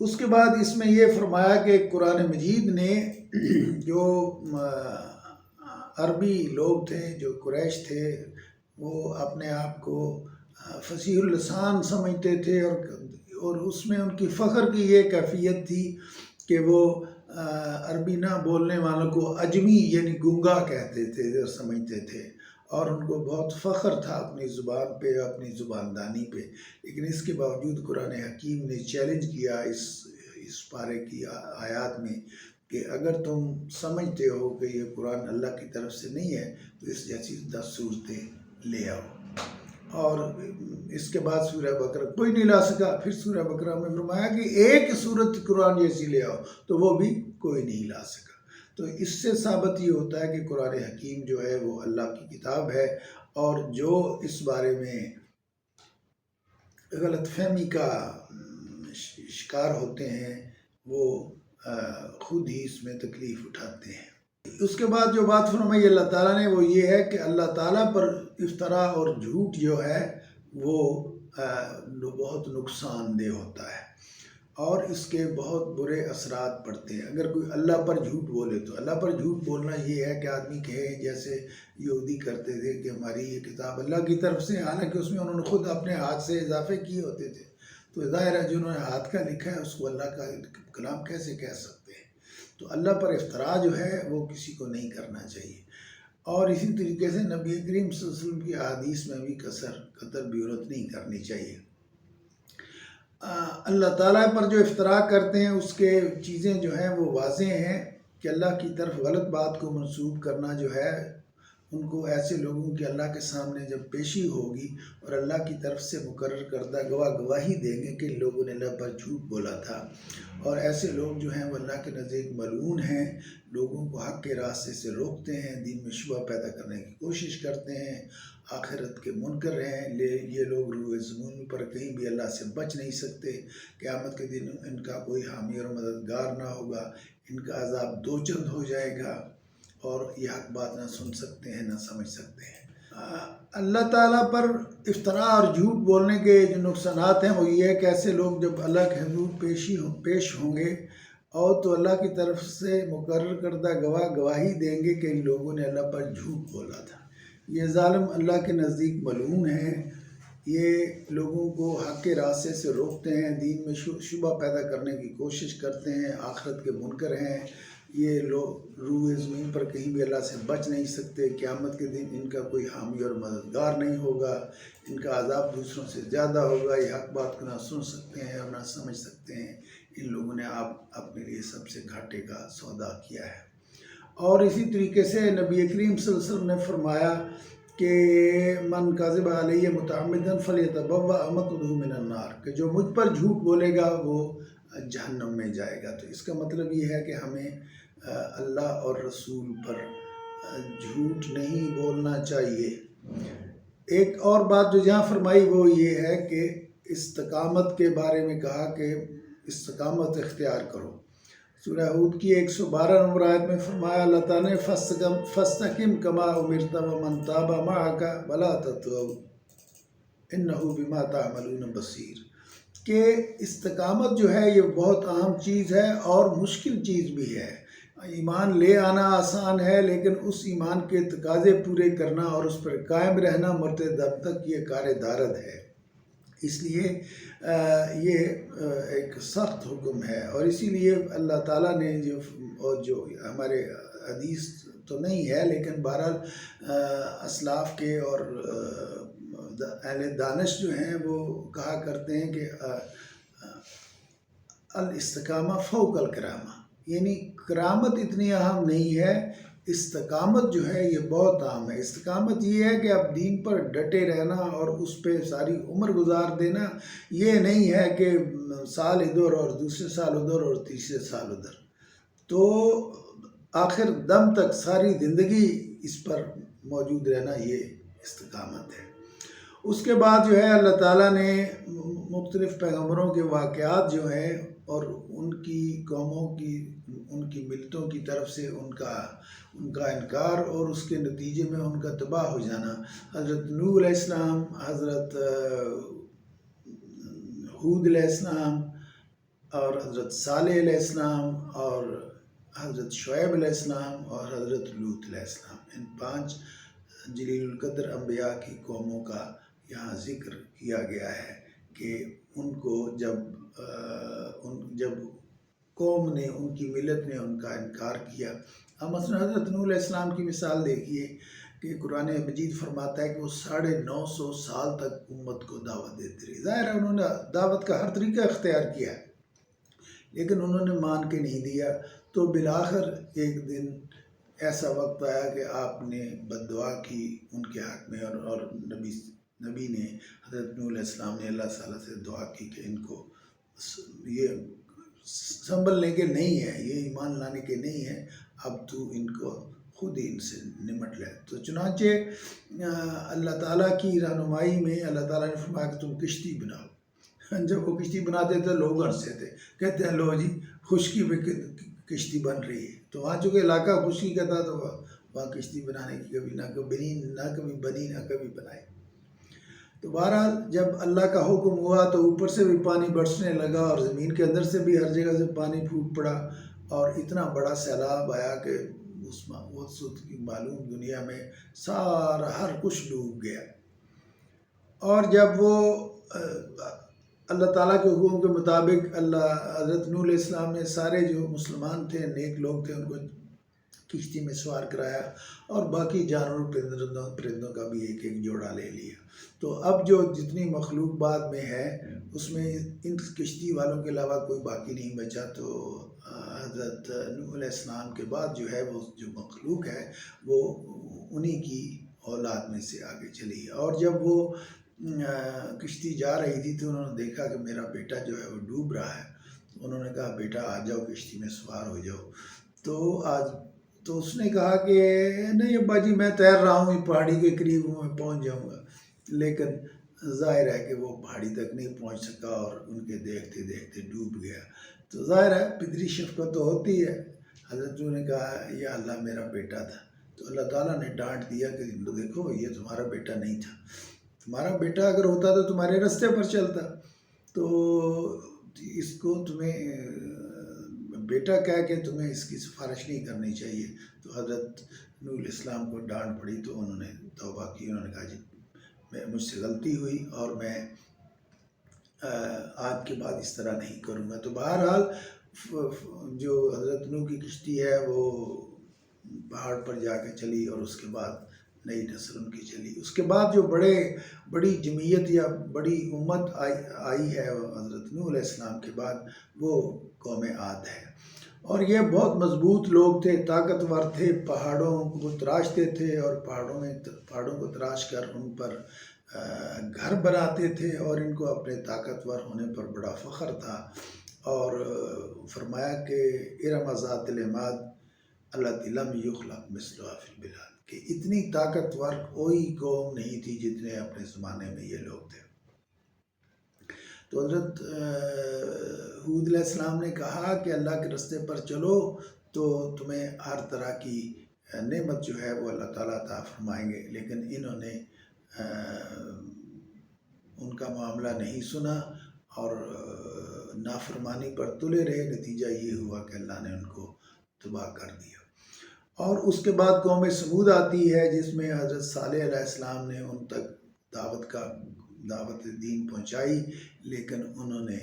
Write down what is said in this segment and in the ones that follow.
اس کے بعد اس میں یہ فرمایا کہ قرآن مجید نے جو عربی لوگ تھے، جو قریش تھے، وہ اپنے آپ کو فصیح اللسان سمجھتے تھے، اور اس میں ان کی فخر کی یہ کیفیت تھی کہ وہ عربی نہ بولنے والوں کو اجمی یعنی گونگا کہتے تھے اور سمجھتے تھے، اور ان کو بہت فخر تھا اپنی زبان پہ، اپنی زباندانی پہ۔ لیکن اس کے باوجود قرآن حکیم نے چیلنج کیا اس پارے کی آیات میں کہ اگر تم سمجھتے ہو کہ یہ قرآن اللہ کی طرف سے نہیں ہے تو اس جیسی 10 صورتیں لے آؤ۔ اور اس کے بعد سورہ بقرہ کوئی نہیں لا سکا، پھر سورہ بقرہ میں فرمایا کہ ایک صورت قرآن جیسی لے آؤ، تو وہ بھی کوئی نہیں لا سکا۔ تو اس سے ثابت یہ ہوتا ہے کہ قرآن حکیم جو ہے وہ اللہ کی کتاب ہے، اور جو اس بارے میں غلط فہمی کا شکار ہوتے ہیں وہ خود ہی اس میں تکلیف اٹھاتے ہیں۔ اس کے بعد جو بات فرمائی اللہ تعالیٰ نے وہ یہ ہے کہ اللہ تعالیٰ پر افطرا اور جھوٹ جو ہے وہ بہت نقصان دہ ہوتا ہے، اور اس کے بہت برے اثرات پڑتے ہیں۔ اگر کوئی اللہ پر جھوٹ بولے تو اللہ پر جھوٹ بولنا یہ ہے کہ آدمی کہے جیسے یہودی کرتے تھے کہ ہماری یہ کتاب اللہ کی طرف سے، حالانکہ اس میں انہوں نے خود اپنے ہاتھ سے اضافے کیے ہوتے تھے، تو ظاہر ہے جنہوں نے ہاتھ کا لکھا ہے اس کو اللہ کا کلام کیسے کہہ سکتے ہیں؟ تو اللہ پر افتراء جو ہے وہ کسی کو نہیں کرنا چاہیے۔ اور اسی طریقے سے نبی کریم صلی اللہ علیہ وسلم کی احادیث میں بھی قطر بھی عورت نہیں کرنی چاہیے۔ اللہ تعالیٰ پر جو افتراء کرتے ہیں اس کے چیزیں جو ہیں وہ واضح ہیں کہ اللہ کی طرف غلط بات کو منسوب کرنا جو ہے، ان کو ایسے لوگوں کی اللہ کے سامنے جب پیشی ہوگی اور اللہ کی طرف سے مقرر کردہ گواہی دیں گے کہ لوگوں نے اللہ پر جھوٹ بولا تھا، اور ایسے لوگ جو ہیں وہ اللہ کے نزدیک ملعون ہیں، لوگوں کو حق کے راستے سے روکتے ہیں، دین میں شبہ پیدا کرنے کی کوشش کرتے ہیں، آخرت کے منکر ہیں۔ یہ لوگ روئے زمین پر کہیں بھی اللہ سے بچ نہیں سکتے، قیامت کے دن ان کا کوئی حامی اور مددگار نہ ہوگا، ان کا عذاب دو چند ہو جائے گا، اور یہ حق بات نہ سن سکتے ہیں نہ سمجھ سکتے ہیں۔ اللہ تعالیٰ پر افتراء اور جھوٹ بولنے کے جو نقصانات ہیں وہ یہ ہے کہ ایسے لوگ جب اللہ کے حضور پیش ہوں گے اور تو اللہ کی طرف سے مقرر کردہ گواہی دیں گے کہ ان لوگوں نے اللہ پر جھوٹ بولا تھا۔ یہ ظالم اللہ کے نزدیک ملعون ہیں، یہ لوگوں کو حق کے راستے سے روکتے ہیں، دین میں شبہ پیدا کرنے کی کوشش کرتے ہیں، آخرت کے منکر ہیں۔ یہ لوگ روئے زمین پر کہیں بھی اللہ سے بچ نہیں سکتے، قیامت کے دن ان کا کوئی حامی اور مددگار نہیں ہوگا، ان کا عذاب دوسروں سے زیادہ ہوگا، یہ حق بات کو نہ سن سکتے ہیں اور نہ سمجھ سکتے ہیں۔ ان لوگوں نے اپنے لیے سب سے گھاٹے کا سودا کیا ہے۔ اور اسی طریقے سے نبی کریم صلی اللہ علیہ وسلم نے فرمایا کہ من کذب علیہ متعمدا فلیتبوأ مقعدہ من النار، کہ جو مجھ پر جھوٹ بولے گا وہ جہنم میں جائے گا۔ تو اس کا مطلب یہ ہے کہ ہمیں اللہ اور رسول پر جھوٹ نہیں بولنا چاہیے۔ ایک اور بات جو جہاں فرمائی وہ یہ ہے کہ استقامت کے بارے میں کہا کہ استقامت اختیار کرو۔ سورہ ہود کی 112 نمبر آیت میں فرمایا اللہ تعالیٰ نے فَاسْتَقِمْ كَمَا أُمِرْتَ وَمَنْ تَابَ مَعَكَ وَلَا تَطْغَوْا إِنَّهُ بِمَا تَعْمَلُونَ بَصِيرٌ، کہ استقامت جو ہے یہ بہت اہم چیز ہے اور مشکل چیز بھی ہے۔ ایمان لے آنا آسان ہے، لیکن اس ایمان کے تقاضے پورے کرنا اور اس پر قائم رہنا مرتے دم تک یہ کار دارد ہے۔ اس لیے یہ ایک سخت حکم ہے، اور اسی لیے اللہ تعالیٰ نے جو ہمارے حدیث تو نہیں ہے لیکن بہرحال اسلاف کے اور اہل دانش جو ہیں وہ کہا کرتے ہیں کہ الاستقامہ فوق الکرامہ، یعنی کرامت اتنی اہم نہیں ہے، استقامت جو ہے یہ بہت اہم ہے۔ استقامت یہ ہے کہ اب دین پر ڈٹے رہنا اور اس پہ ساری عمر گزار دینا، یہ نہیں ہے کہ سال ادھر اور دوسرے سال ادھر اور تیسرے سال ادھر، تو آخر دم تک ساری زندگی اس پر موجود رہنا یہ استقامت ہے۔ اس کے بعد جو ہے اللہ تعالیٰ نے مختلف پیغمبروں کے واقعات جو ہیں اور ان کی قوموں کی، ان کی ملتوں کی طرف سے ان کا انکار اور اس کے نتیجے میں ان کا تباہ ہو جانا، حضرت نوح علیہ السلام، حضرت ہود علیہ السلام، اور حضرت صالح علیہ السلام اور حضرت شعیب علیہ السلام اور حضرت لوط علیہ السلام، ان 5 جلیل القدر انبیاء کی قوموں کا یہاں ذکر کیا گیا ہے کہ ان کو جب قوم نے، ان کی ملت نے ان کا انکار کیا. اب مثلا حضرت نوح علیہ السلام کی مثال دیکھیے کہ قرآن مجید فرماتا ہے کہ وہ 950 سال تک امت کو دعوت دیتے رہے. ظاہر ہے انہوں نے دعوت کا ہر طریقہ اختیار کیا ہے، لیکن انہوں نے مان کے نہیں دیا. تو بالآخر ایک دن ایسا وقت آیا کہ آپ نے بد دعا کی ان کے حق میں، اور نبی نے، حضرت نوح علیہ السلام نے اللہ تعالیٰ سے دعا کی کہ ان کو یہ سنبھلنے کے نہیں ہے، یہ ایمان لانے کے نہیں ہے، اب تو ان کو خود ہی ان سے نمٹ لے. تو چنانچہ اللہ تعالیٰ کی رہنمائی میں اللہ تعالیٰ نے فرمایا کہ تم کشتی بناؤ. جب وہ کشتی بناتے تھے لوگ ہنستے تھے، کہتے ہیں لو جی خشکی میں کشتی بن رہی ہے. تو وہاں چونکہ علاقہ خشکی کا تھا تو وہاں کشتی بنانے کی کبھی نہ کبھی بنی نہ کبھی بنائی. تو بہرحال جب اللہ کا حکم ہوا تو اوپر سے بھی پانی برسنے لگا اور زمین کے اندر سے بھی ہر جگہ سے پانی پھوٹ پڑا، اور اتنا بڑا سیلاب آیا کہ اس وقت کی معلوم دنیا میں سارا ہر کچھ ڈوب گیا. اور جب وہ اللہ تعالیٰ کے حکم کے مطابق حضرت نوح علیہ السلام نے سارے جو مسلمان تھے، نیک لوگ تھے، ان کو کشتی میں سوار کرایا، اور باقی جانوروں پرندوں کا بھی ایک ایک جوڑا لے لیا. تو اب جو جتنی مخلوق بعد میں ہے اس میں ان کشتی والوں کے علاوہ کوئی باقی نہیں بچا. تو حضرت نوح علیہ السلام کے بعد جو ہے وہ جو مخلوق ہے وہ انہی کی اولاد میں سے آگے چلی. اور جب وہ کشتی جا رہی تھی تو انہوں نے دیکھا کہ میرا بیٹا جو ہے وہ ڈوب رہا ہے. انہوں نے کہا بیٹا آ جاؤ کشتی میں سوار ہو جاؤ. تو اس نے کہا کہ نہیں ابا جی میں تیر رہا ہوں، پہاڑی کے قریب ہوں، میں پہنچ جاؤں گا. لیکن ظاہر ہے کہ وہ پہاڑی تک نہیں پہنچ سکا اور ان کے دیکھتے دیکھتے ڈوب گیا. تو ظاہر ہے پدری شفقت تو ہوتی ہے. حضرت نے کہا یا اللہ میرا بیٹا تھا. تو اللہ تعالیٰ نے ڈانٹ دیا کہ دیکھو یہ تمہارا بیٹا نہیں تھا، تمہارا بیٹا اگر ہوتا تو تمہارے رستے پر چلتا. تو اس کو تمہیں بیٹا کہہ کے تمہیں اس کی سفارش نہیں کرنی چاہیے. تو حضرت نوح علیہ السلام کو ڈانٹ پڑی تو انہوں نے توبہ کی. انہوں نے کہا جی مجھ سے غلطی ہوئی اور میں آج کے بعد اس طرح نہیں کروں گا. تو بہرحال جو حضرت نوح کی کشتی ہے وہ پہاڑ پر جا کے چلی، اور اس کے بعد نئی نسل ان کی چلی. اس کے بعد جو بڑی جمعیت یا بڑی امت آئی ہے حضرت نوح علیہ السلام کے بعد، وہ قوم عاد ہے. اور یہ بہت مضبوط لوگ تھے، طاقتور تھے، پہاڑوں کو تراشتے تھے، اور پہاڑوں کو تراش کر ان پر گھر بناتے تھے، اور ان کو اپنے طاقتور ہونے پر بڑا فخر تھا. اور فرمایا کہ ارم ذات العماد التی لم یخلق مثلها فی البلاد، کہ اتنی طاقتور کوئی قوم نہیں تھی جتنے اپنے زمانے میں یہ لوگ تھے. تو حضرت ہود علیہ السلام نے کہا کہ اللہ کے رستے پر چلو تو تمہیں ہر طرح کی نعمت جو ہے وہ اللہ تعالیٰ عطا فرمائیں گے. لیکن انہوں نے ان کا معاملہ نہیں سنا اور نافرمانی پر تلے رہے. نتیجہ یہ ہوا کہ اللہ نے ان کو تباہ کر دیا. اور اس کے بعد قوم سمود آتی ہے جس میں حضرت صالح علیہ السلام نے ان تک دعوت دین پہنچائی، لیکن انہوں نے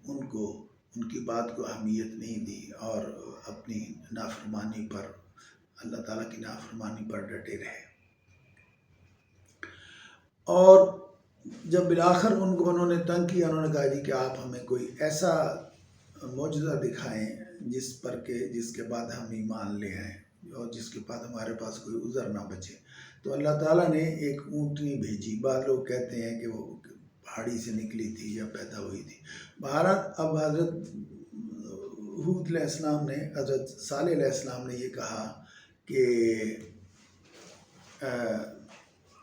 ان کی بات کو اہمیت نہیں دی اور اپنی نافرمانی پر، اللہ تعالیٰ کی نافرمانی پر ڈٹے رہے. اور جب بالآخر انہوں نے تنگ کیا، انہوں نے کہا جی کہ آپ ہمیں کوئی ایسا معجزہ دکھائیں جس کے بعد ہم ایمان لے آئیں اور جس کے بعد ہمارے پاس کوئی عذر نہ بچے. تو اللہ تعالیٰ نے ایک اونٹنی بھیجی. بعض لوگ کہتے ہیں کہ وہ پہاڑی سے نکلی تھی یا پیدا ہوئی تھی. بہرحال اب حضرت ہود علیہ السلام نے، حضرت صالح علیہ السلام نے یہ کہا کہ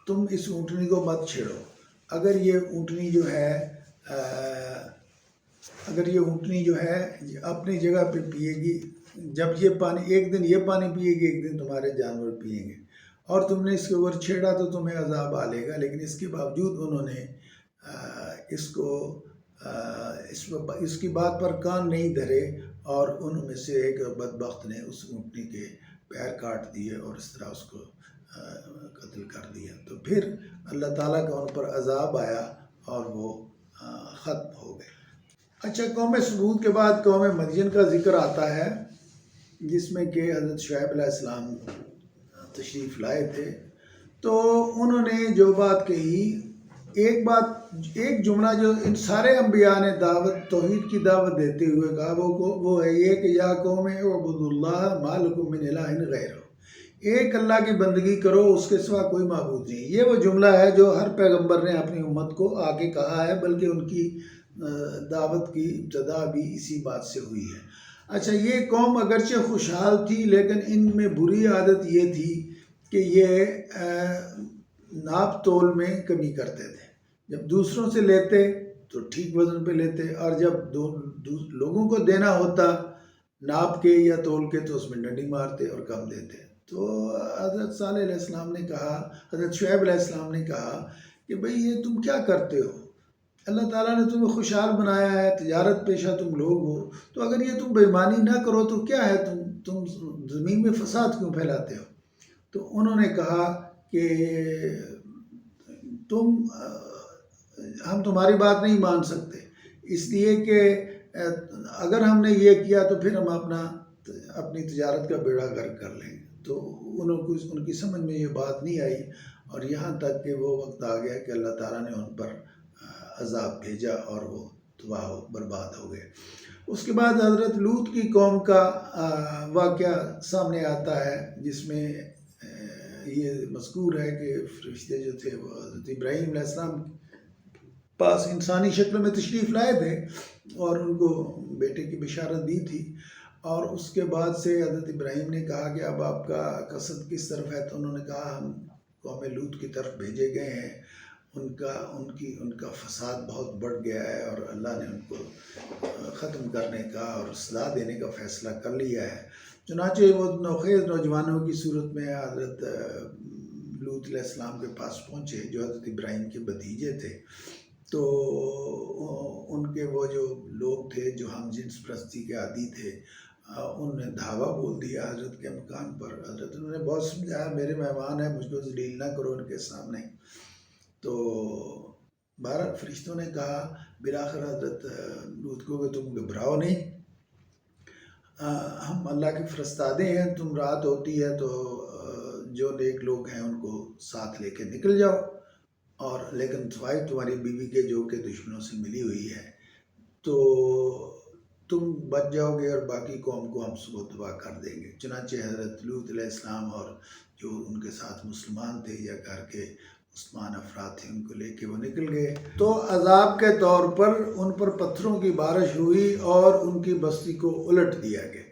تم اس اونٹنی کو مت چھیڑو. اگر یہ اونٹنی جو ہے اپنی جگہ پہ پیے گی، جب یہ پانی ایک دن یہ پانی پیے گی، ایک دن تمہارے جانور پیئیں گے، اور تم نے اس کے اوپر چھیڑا تو تمہیں عذاب آ لے گا. لیکن اس کے باوجود انہوں نے اس کو اس کی بات پر کان نہیں دھرے، اور ان میں سے ایک بدبخت نے اس اونٹنی کے پیر کاٹ دیے اور اس طرح اس کو قتل کر دیا۔ تو پھر اللہ تعالیٰ کا ان پر عذاب آیا اور وہ ختم ہو گئے۔ اچھا، قوم سمود کے بعد قوم مدین کا ذکر آتا ہے، جس میں کہ حضرت شعیب علیہ السلام تشریف لائے تھے۔ تو انہوں نے جو بات کہی، ایک جملہ جو ان سارے انبیاء نے توحید کی دعوت دیتے ہوئے کہا، وہ ہے یہ کہ یا قوم اعبدوا اللہ ما لکم من الہ غیرہ، ایک اللہ کی بندگی کرو، اس کے سوا کوئی معبود نہیں۔ یہ وہ جملہ ہے جو ہر پیغمبر نے اپنی امت کو آ کے کہا ہے، بلکہ ان کی دعوت کی ابتدا بھی اسی بات سے ہوئی ہے۔ اچھا، یہ قوم اگرچہ خوشحال تھی، لیکن ان میں بری عادت یہ تھی کہ یہ ناپ تول میں کمی کرتے تھے۔ جب دوسروں سے لیتے تو ٹھیک وزن پہ لیتے، اور جب لوگوں کو دینا ہوتا ناپ کے یا تول کے تو اس میں ڈنڈی مارتے اور کم دیتے۔ تو حضرت صالح علیہ السلام نے کہا، حضرت شعیب علیہ السلام نے کہا کہ بھئی یہ تم کیا کرتے ہو؟ اللہ تعالیٰ نے تمہیں خوشحال بنایا ہے، تجارت پیشہ تم لوگ ہو، تو اگر یہ تم بے ایمانی نہ کرو تو کیا ہے، تم زمین میں فساد کیوں پھیلاتے ہو؟ تو انہوں نے کہا کہ ہم تمہاری بات نہیں مان سکتے، اس لیے کہ اگر ہم نے یہ کیا تو پھر ہم اپنی تجارت کا بیڑا غرق کر لیں گے۔ تو ان کی سمجھ میں یہ بات نہیں آئی، اور یہاں تک کہ وہ وقت آ گیا کہ اللہ تعالیٰ نے ان پر عذاب بھیجا اور وہ تباہ و برباد ہو گئے۔ اس کے بعد حضرت لوط کی قوم کا واقعہ سامنے آتا ہے، جس میں یہ مذکور ہے کہ فرشتے جو تھے وہ حضرت ابراہیم علیہ السلام پاس انسانی شکل میں تشریف لائے تھے اور ان کو بیٹے کی بشارت دی تھی، اور اس کے بعد سے حضرت ابراہیم نے کہا کہ اب آپ کا قصد کس طرف ہے؟ تو انہوں نے کہا ہم قوم لوط کی طرف بھیجے گئے ہیں، ان کا فساد بہت بڑھ گیا ہے، اور اللہ نے ان کو ختم کرنے کا اور سزا دینے کا فیصلہ کر لیا ہے۔ چنانچہ وہ نوخیز نوجوانوں کی صورت میں حضرت لوط علیہ السلام کے پاس پہنچے، جو حضرت ابراہیم کے بھتیجے تھے۔ تو ان کے وہ جو لوگ تھے جو ہم جنس پرستی کے عادی تھے، انہوں نے دھاوا بول دیا حضرت کے مکان پر۔ حضرت انہوں نے بہت سمجھایا، میرے مہمان ہیں، مجھ کو ذلیل نہ کرو ان کے سامنے۔ تو بہرحال فرشتوں نے کہا بالآخر حضرت لوط کو کہ تم گھبراؤ نہیں، ہم اللہ کے فرستادے ہیں، تم رات ہوتی ہے تو جو نیک لوگ ہیں ان کو ساتھ لے کے نکل جاؤ، اور لیکن سوائے تمہاری بیوی کے جو کہ دشمنوں سے ملی ہوئی ہے، تو تم بچ جاؤ گے اور باقی قوم کو ہم صبح تباہ کر دیں گے۔ چنانچہ حضرت لوط علیہ السلام اور جو ان کے ساتھ مسلمان تھے یا گھر کے مسلمان افراد تھے، ان کو لے کے وہ نکل گئے۔ تو عذاب کے طور پر ان پر پتھروں کی بارش ہوئی اور ان کی بستی کو الٹ دیا گیا۔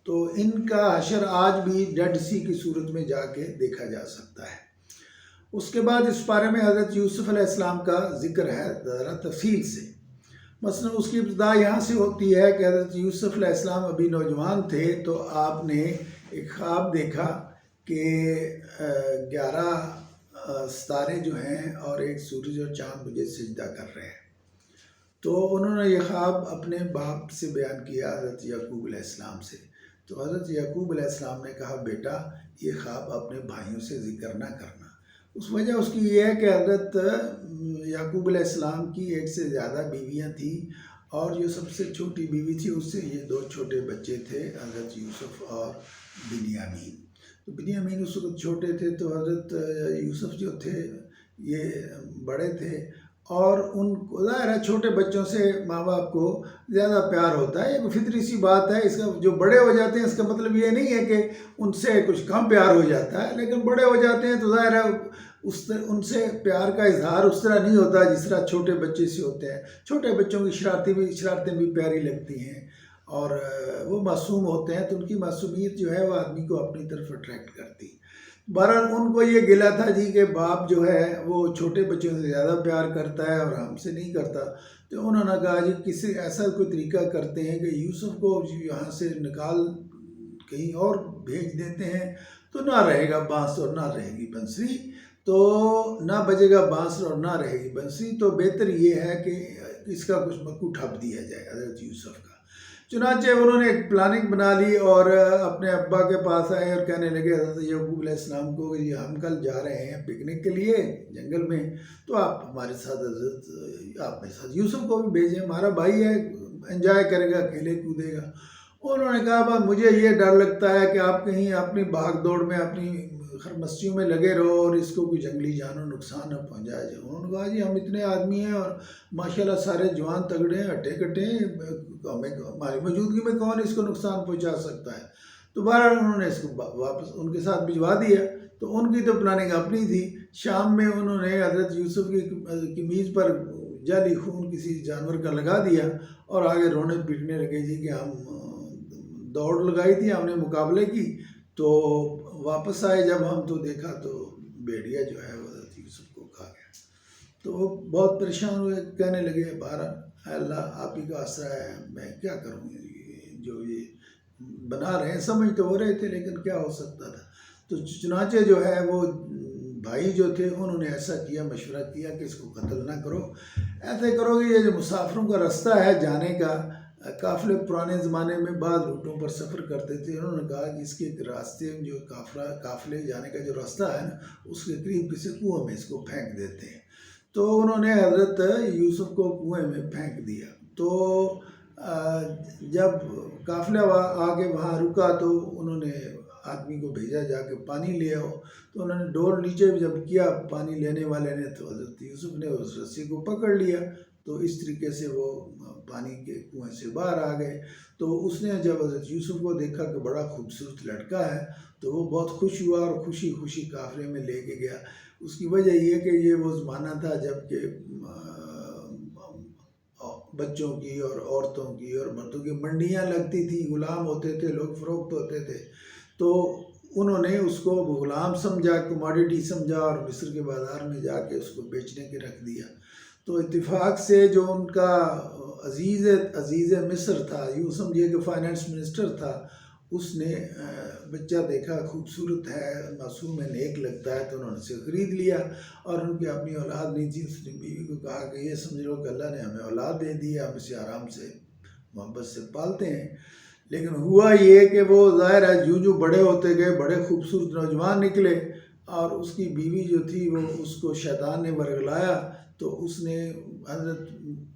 تو ان کا حشر آج بھی ڈیڈ سی کی صورت میں جا کے دیکھا جا سکتا ہے۔ اس کے بعد اس بارے میں حضرت یوسف علیہ السلام کا ذکر ہے ذرا تفصیل سے۔ مثلا اس کی ابتدا یہاں سے ہوتی ہے کہ حضرت یوسف علیہ السلام ابھی نوجوان تھے، تو آپ نے ایک خواب دیکھا کہ 11 ستارے جو ہیں اور ایک سورج اور چاند مجھے سجدہ کر رہے ہیں۔ تو انہوں نے یہ خواب اپنے باپ سے بیان کیا، حضرت یعقوب علیہ السلام سے۔ تو حضرت یعقوب علیہ السلام نے کہا بیٹا یہ خواب اپنے بھائیوں سے ذکر نہ کرنا۔ اس وجہ اس کی یہ ہے کہ حضرت یعقوب علیہ السلام کی ایک سے زیادہ بیویاں تھیں، اور جو سب سے چھوٹی بیوی تھی اس سے یہ 2 چھوٹے بچے تھے، حضرت یوسف اور بنیامین۔ تو بنیامین اس وقت چھوٹے تھے، تو حضرت یوسف جو تھے یہ بڑے تھے، اور ان کو ظاہر ہے چھوٹے بچوں سے ماں باپ کو زیادہ پیار ہوتا ہے، یہ فطری سی بات ہے۔ اس کا جو بڑے ہو جاتے ہیں اس کا مطلب یہ نہیں ہے کہ ان سے کچھ کم پیار ہو جاتا ہے، لیکن بڑے ہو جاتے ہیں تو ظاہر ہے ان سے پیار کا اظہار اس طرح نہیں ہوتا جس طرح چھوٹے بچے سے ہوتے ہیں۔ چھوٹے بچوں کی شرارتیں بھی پیاری لگتی ہیں، اور وہ معصوم ہوتے ہیں، تو ان کی معصومیت جو ہے وہ آدمی کو اپنی طرف اٹریکٹ کرتی ہے۔ بہرحال ان کو یہ گلہ تھا جی کہ باپ جو ہے وہ چھوٹے بچوں سے زیادہ پیار کرتا ہے اور ہم سے نہیں کرتا۔ تو انہوں نے کہا جی کسی ایسا کوئی طریقہ کرتے ہیں کہ یوسف کو یہاں سے نکال کہیں اور بھیج دیتے ہیں، تو نہ رہے گا بانس اور نہ رہے گی بنسری، تو نہ بجے گا بانس اور نہ رہے گی بنسری۔ تو بہتر یہ ہے کہ اس کا کچھ مکو ٹھپ دیا جائے حضرت یوسف کا۔ چنانچہ انہوں نے ایک پلاننگ بنا لی اور اپنے ابا کے پاس آئے اور کہنے لگے حضرت یعقوب علیہ السلام کو کہ ہم کل جا رہے ہیں پکنک کے لیے جنگل میں، تو آپ ہمارے ساتھ حضرت آپ میرے ساتھ یوسف کو بھی بھیجیں، ہمارا بھائی ہے، انجوائے کرے گا، کھیلے کودے گا۔ انہوں نے کہا بس مجھے یہ ڈر لگتا ہے کہ آپ کہیں اپنی بھاگ دوڑ میں اپنی خرمستیوں میں لگے رہو اور اس کو کوئی جنگلی جانور نقصان نہ پہنچائے جائے۔ انہوں نے کہا جی ہم اتنے آدمی ہیں اور ماشاءاللہ سارے جوان تگڑے ہیں، ہٹے کٹے ہیں، ہماری موجودگی میں کون اس کو نقصان پہنچا سکتا ہے۔ تو بہرحال انہوں نے اس کو واپس ان کے ساتھ بھجوا دیا۔ تو ان کی تو پلاننگ اپنی تھی۔ شام میں انہوں نے حضرت یوسف کی قمیض پر جعلی خون کسی جانور کا لگا دیا اور آگے رونے پیٹنے لگے جی کہ ہم دوڑ لگائی تھی، ہم نے مقابلے کی، تو واپس آئے جب ہم تو دیکھا تو بھیڑیا جو ہے حضرت یوسف کو کھا گیا۔ تو وہ بہت پریشان ہوئے، کہنے لگے بہرحال اے اللہ آپ ہی کا آسرا ہے، میں کیا کروں، جو یہ بنا رہے ہیں سمجھ تو ہو رہے تھے لیکن کیا ہو سکتا تھا۔ تو چنانچہ جو ہے وہ بھائی جو تھے انہوں نے ایسا کیا، مشورہ کیا کہ اس کو قتل نہ کرو، ایسے کرو کہ یہ جو مسافروں کا رستہ ہے جانے کا، قافلے پرانے زمانے میں بعض روٹوں پر سفر کرتے تھے، انہوں نے کہا کہ اس کے ایک راستے جو قافلے جانے کا جو راستہ ہے نا اس کے قریب کسی کنویں میں اس کو پھینک دیتے ہیں۔ تو انہوں نے حضرت یوسف کو کنویں میں پھینک دیا۔ تو جب قافلہ آگے وہاں رکا تو انہوں نے آدمی کو بھیجا جا کے پانی لے آؤ۔ تو انہوں نے ڈور نیچے جب کیا پانی لینے والے نے تو حضرت یوسف نے اس رسی کو پکڑ لیا، تو اس طریقے سے وہ پانی کے کنویں سے باہر آ گئے۔ تو اس نے جب حضرت یوسف کو دیکھا کہ بڑا خوبصورت لڑکا ہے تو وہ بہت خوش ہوا اور خوشی خوشی قافلے میں لے کے گیا۔ اس کی وجہ یہ کہ یہ وہ زمانہ تھا جب کہ بچوں کی اور عورتوں کی اور مردوں کی منڈیاں لگتی تھیں، غلام ہوتے تھے، لوگ فروخت ہوتے تھے۔ تو انہوں نے اس کو غلام سمجھا، کموڈیٹی سمجھا اور مصر کے بازار میں جا کے اس کو بیچنے کے رکھ دیا۔ تو اتفاق سے جو ان کا عزیز مصر تھا، یوں سمجھیے کہ فائنانس منسٹر تھا، اس نے بچہ دیکھا خوبصورت ہے، معصوم ہے، نیک لگتا ہے، تو انہوں نے اسے خرید لیا۔ اور ان کی اپنی اولاد نہیں تھی، اس نے بیوی کو کہا کہ یہ سمجھ لو کہ اللہ نے ہمیں اولاد دے دی ہے، ہم اسے آرام سے محبت سے پالتے ہیں۔ لیکن ہوا یہ کہ وہ ظاہر ہے جو بڑے ہوتے گئے بڑے خوبصورت نوجوان نکلے، اور اس کی بیوی جو تھی وہ اس کو شیطان نے ورگلایا۔ تو اس نے حضرت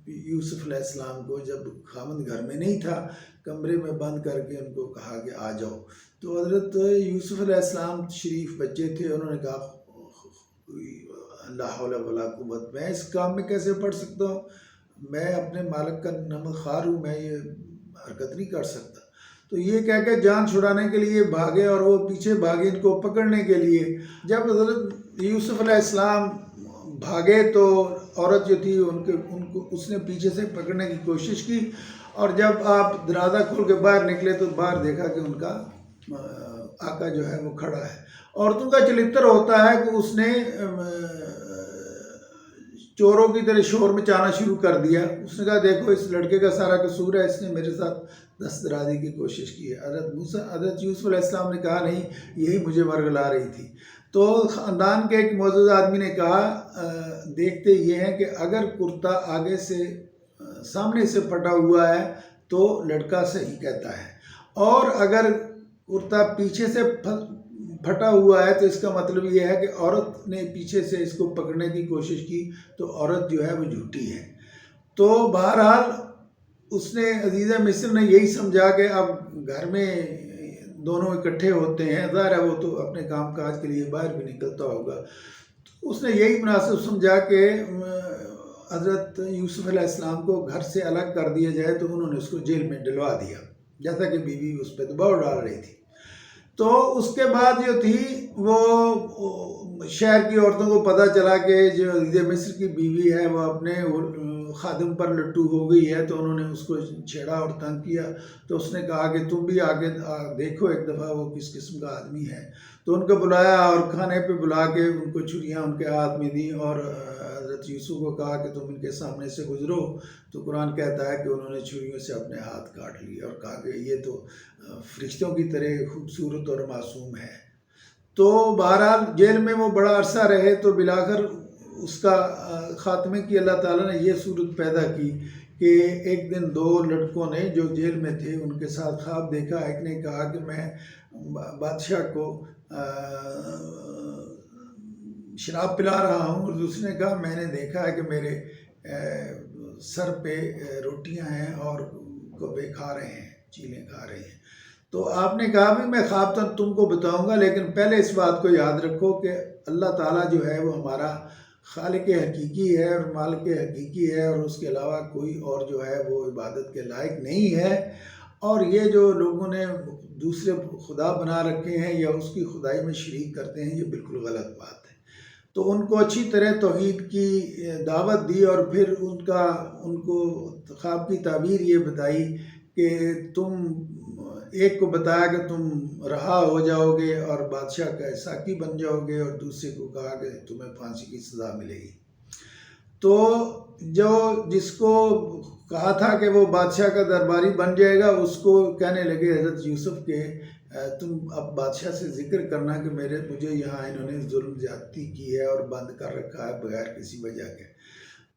یوسف علیہ السلام کو جب خاوند گھر میں نہیں تھا کمرے میں بند کر کے ان کو کہا کہ آ جاؤ۔ تو حضرت یوسف علیہ السلام شریف بچے تھے، انہوں نے کہا لا حول ولا قوت، میں اس کام میں کیسے پڑ سکتا ہوں، میں اپنے مالک کا نمک خوار ہوں، میں یہ حرکت نہیں کر سکتا۔ تو یہ کہہ کے جان چھڑانے کے لیے بھاگے اور وہ پیچھے بھاگے ان کو پکڑنے کے لیے۔ جب حضرت یوسف علیہ السلام بھاگے تو عورت جو تھی ان کو اس نے پیچھے سے پکڑنے کی کوشش کی، اور جب آپ دروازہ کھول کے باہر نکلے تو باہر دیکھا کہ ان کا آقا جو ہے وہ کھڑا ہے۔ عورتوں کا چلتر ہوتا ہے کہ اس نے چوروں کی طرح شور مچانا شروع کر دیا۔ اس نے کہا دیکھو اس لڑکے کا سارا قصور ہے، اس نے میرے ساتھ دست درازی کی کوشش کی ہے۔ حضرت یوسف علیہ السلام نے کہا نہیں، یہی مجھے ورگلا رہی تھی۔ تو خاندان کے ایک معزز آدمی نے کہا دیکھتے یہ ہیں کہ اگر کرتا آگے سے سامنے سے پھٹا ہوا ہے تو لڑکا صحیح کہتا ہے، اور اگر کرتا پیچھے سے پھٹا ہوا ہے تو اس کا مطلب یہ ہے کہ عورت نے پیچھے سے اس کو پکڑنے کی کوشش کی تو عورت جو ہے وہ جھوٹی ہے۔ تو بہرحال اس نے عزیز مصر نے یہی سمجھا کہ اب گھر میں دونوں اکٹھے ہوتے ہیں، ظاہر ہے وہ تو اپنے کام کاج کے لیے باہر بھی نکلتا ہوگا، تو اس نے یہی مناسب سمجھا کہ حضرت یوسف علیہ السلام کو گھر سے الگ کر دیا جائے۔ تو انہوں نے اس کو جیل میں ڈلوا دیا، جیسا کہ بیوی اس پہ دباؤ ڈال رہی تھی۔ تو اس کے بعد جو تھی وہ شہر کی عورتوں کو پتہ چلا کہ جو عزیز مصر کی بیوی ہے وہ اپنے خادم پر لٹو ہو گئی ہے، تو انہوں نے اس کو چھیڑا اور تنگ کیا۔ تو اس نے کہا کہ تم بھی آگے دیکھو ایک دفعہ وہ کس قسم کا آدمی ہے۔ تو ان کو بلایا اور کھانے پہ بلا کے ان کو چھریاں ان کے ہاتھ میں دیں، اور حضرت یوسف کو کہا کہ تم ان کے سامنے سے گزرو۔ تو قرآن کہتا ہے کہ انہوں نے چھریوں سے اپنے ہاتھ کاٹ لیے اور کہا کہ یہ تو فرشتوں کی طرح خوبصورت اور معصوم ہے۔ تو بہرحال جیل میں وہ بڑا عرصہ رہے، تو بلاخر اس کا خاتمے کی اللہ تعالیٰ نے یہ صورت پیدا کی کہ ایک دن دو لڑکوں نے جو جیل میں تھے ان کے ساتھ خواب دیکھا. ایک نے کہا کہ میں بادشاہ کو شراب پلا رہا ہوں، اور دوسرے نے کہا میں نے دیکھا ہے کہ میرے سر پہ روٹیاں ہیں اور کبے کھا رہے ہیں، چیلیں کھا رہے ہیں. تو آپ نے کہا بھی میں خواب تو تم کو بتاؤں گا، لیکن پہلے اس بات کو یاد رکھو کہ اللہ تعالیٰ جو ہے وہ ہمارا خالق حقیقی ہے اور مالک حقیقی ہے، اور اس کے علاوہ کوئی اور جو ہے وہ عبادت کے لائق نہیں ہے. اور یہ جو لوگوں نے دوسرے خدا بنا رکھے ہیں یا اس کی خدائی میں شریک کرتے ہیں، یہ بالکل غلط بات ہے. تو ان کو اچھی طرح توحید کی دعوت دی، اور پھر ان کو خواب کی تعبیر یہ بتائی کہ تم ایک کو بتایا کہ تم رہا ہو جاؤ گے اور بادشاہ کا ساقی بن جاؤ گے، اور دوسرے کو کہا کہ تمہیں پھانسی کی سزا ملے گی. تو جس کو کہا تھا کہ وہ بادشاہ کا درباری بن جائے گا، اس کو کہنے لگے حضرت یوسف کہ تم اب بادشاہ سے ذکر کرنا کہ مجھے یہاں انہوں نے ظلم زیادتی کی ہے اور بند کر رکھا ہے بغیر کسی وجہ کے.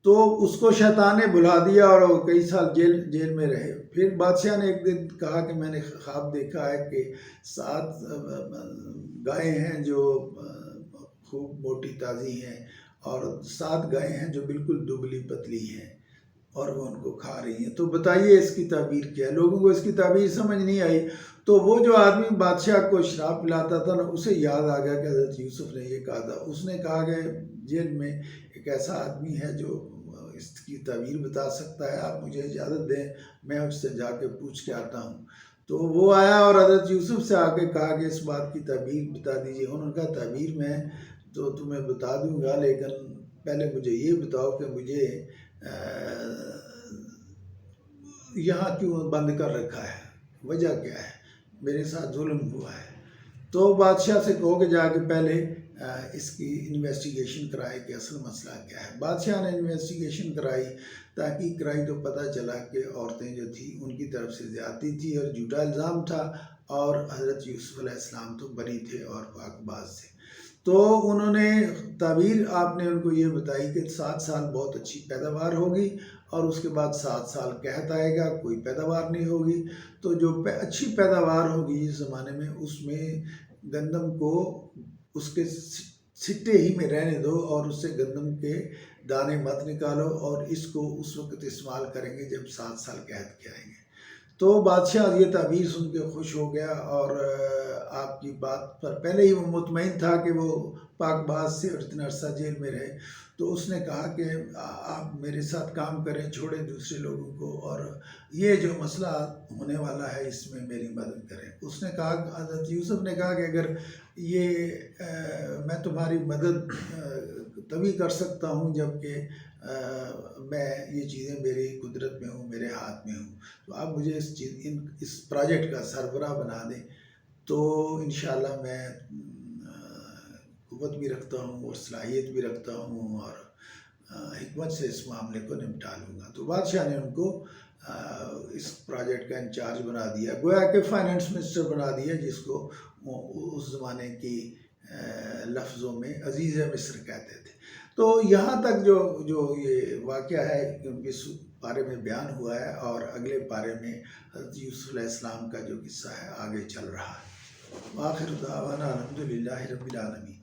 تو اس کو شیطان نے بلا دیا اور وہ کئی سال جیل میں رہے. پھر بادشاہ نے ایک دن کہا کہ میں نے خواب دیکھا ہے کہ 7 گائیں ہیں جو خوب موٹی تازی ہیں، اور 7 گائیں ہیں جو بالکل دبلی پتلی ہیں اور وہ ان کو کھا رہی ہیں. تو بتائیے اس کی تعبیر کیا ہے؟ لوگوں کو اس کی تعبیر سمجھ نہیں آئی. تو وہ جو آدمی بادشاہ کو شراب پلاتا تھا نا، اسے یاد آ گیا کہ حضرت یوسف نے یہ کہا تھا. اس نے کہا کہ جیل میں ایک ایسا آدمی ہے جو اس کی تعبیر بتا سکتا ہے، آپ مجھے اجازت دیں میں اس سے جا کے پوچھ کے آتا ہوں. تو وہ آیا اور حضرت یوسف سے آ کے کہا کہ اس بات کی تعبیر بتا دیجیے. انہوں نے کہا تعبیر میں تو تمہیں بتا دوں گا، لیکن پہلے مجھے یہ بتاؤ کہ مجھے یہاں کیوں بند کر رکھا ہے، وجہ کیا ہے، میرے ساتھ ظلم ہوا ہے. تو بادشاہ سے کہو کہ جا کے پہلے اس کی انویسٹیگیشن کرائے کہ اصل مسئلہ کیا ہے. بادشاہ نے انویسٹیگیشن کرائی، تحقیق کرائی، تو پتہ چلا کہ عورتیں جو تھیں ان کی طرف سے زیادتی تھی اور جھوٹا الزام تھا، اور حضرت یوسف علیہ السلام تو بری تھے اور پاک باز تھے. تو انہوں نے تعبیر آپ نے ان کو یہ بتائی کہ 7 سال بہت اچھی پیداوار ہوگی، اور اس کے بعد 7 سال قحط آئے گا، کوئی پیداوار نہیں ہوگی. تو جو اچھی پیداوار ہوگی اس زمانے میں، اس میں گندم کو اس کے سٹے ہی میں رہنے دو، اور اس سے گندم کے دانے مت نکالو، اور اس کو اس وقت استعمال کریں گے جب 7 سال قحط کے آئیں گے. تو بادشاہ یہ تعبیر سن کے خوش ہو گیا، اور آپ کی بات پر پہلے ہی وہ مطمئن تھا کہ وہ پاک باز سے اور اتنا عرصہ جیل میں رہے. تو اس نے کہا کہ آپ میرے ساتھ کام کریں، چھوڑیں دوسرے لوگوں کو، اور یہ جو مسئلہ ہونے والا ہے اس میں میری مدد کریں. اس نے کہا، حضرت یوسف نے کہا کہ اگر یہ میں تمہاری مدد تبھی کر سکتا ہوں جب کہ میں یہ چیزیں میری قدرت میں ہوں، میرے ہاتھ میں ہوں. تو آپ مجھے اس پروجیکٹ کا سربراہ بنا دیں، تو انشاءاللہ میں قوت بھی رکھتا ہوں اور صلاحیت بھی رکھتا ہوں، اور حکمت سے اس معاملے کو نمٹا لوں گا. تو بادشاہ نے ان کو اس پروجیکٹ کا انچارج بنا دیا، گویا کہ فائنانس منسٹر بنا دیا، جس کو اس زمانے کی لفظوں میں عزیز مصر کہتے تھے. تو یہاں تک جو یہ واقعہ ہے اس پارے میں بیان ہوا ہے، اور اگلے پارے میں حضرت یوسف علیہ السلام کا جو قصہ ہے آگے چل رہا ہے. آخر دعوانا الحمدللہ رب العالمین.